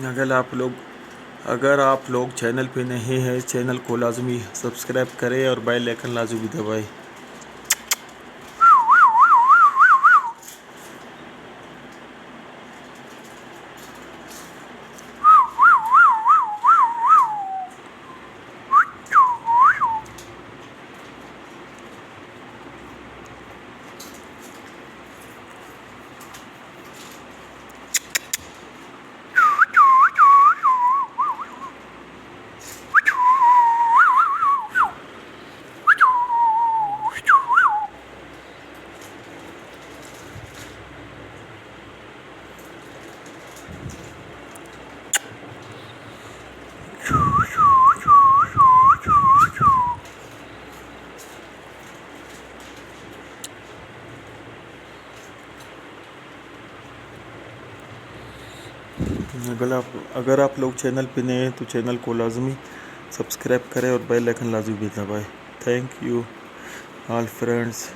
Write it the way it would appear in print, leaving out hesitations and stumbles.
اگر آپ لوگ چینل پہ نہیں ہیں، چینل کو لازمی سبسکرائب کریں اور بیل آئیکن لازمی دبائیں۔ اگر آپ لوگ چینل پہ نئے ہیں تو چینل کو لازمی سبسکرائب کریں اور بیل آئیکن لازمی بھی دبائیں۔ Thank you all friends.